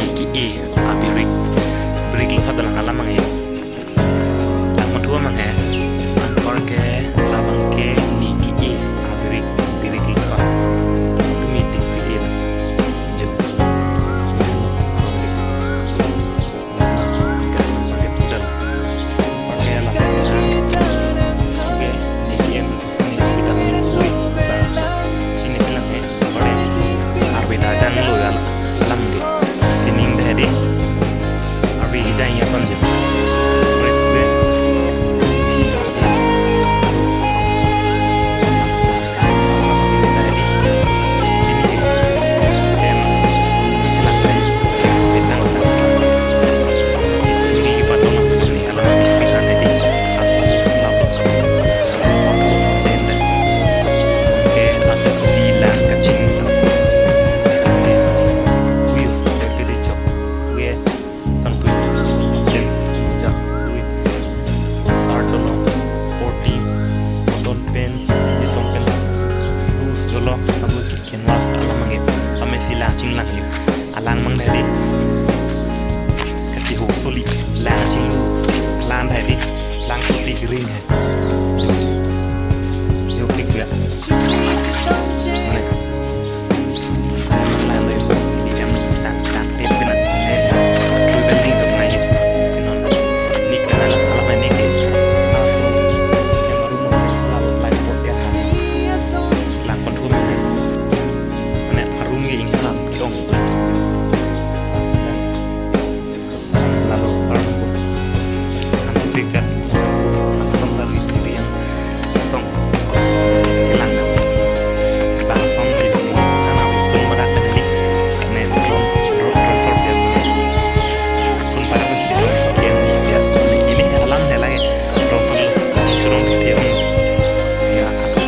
Niki E abirik Birik lu hadalang alam mangi Lang matua mangi Angkor ke labang ke Niki E abirik Birik lu fa Kemitik fi ila Jum Gak pakai pudal Pakai labang Oke Niki E Bidak minpui Sini bilang Pada Arbita dan lu ya Alam gitu Tining dari Abi kita yang panjang Right gue Ini tadi Sini Em Celak baik Petang Tinggi patong Ini alamat Fitan tadi Apa Tenda Oke Ada filan kacing Alang mang dari Kati hopefully Lang jing Lang dari Lang putih ring Yuk tik ya Lang dari Di em Lang tip pinat True building tuk na hit Sinon Nik kana lang alam ni ke Langsung Yang baru lalu Lang pot ya Lang kontur Nek harum ge ingam Dong Pikat Song dari sini yang Song Hilang Bang Song ini Karena Song berat tadi Nen Song Sorfian Song pada begitu Sorfian Ya ini halang ya lagi Song Song dia Ya aku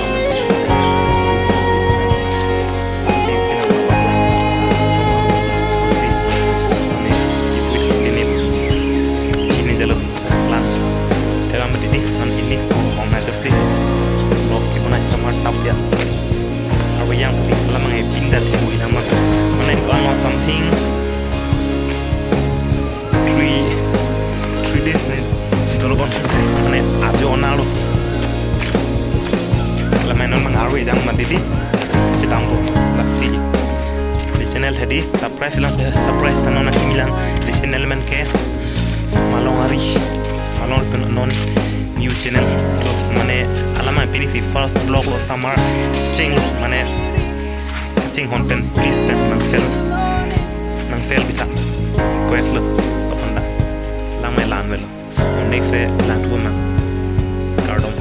Mendidih non ini ngomong ngatur ke lof gimana sama tap ya apa yang tadi lama ngai pindah di nama mana itu on something 3 days nih kalau kon mana aja onal lo lama non mengaruhi yang mendidih sedang tuh lagi di channel tadi surprise tanah nasi bilang di channel men ke malong hari Alon pen non new channel so mane alama pilih si first blog lo samar cing mane cing content please dan nang sel bita quest lo so onda lang mai lan velo next se lan tu man cardom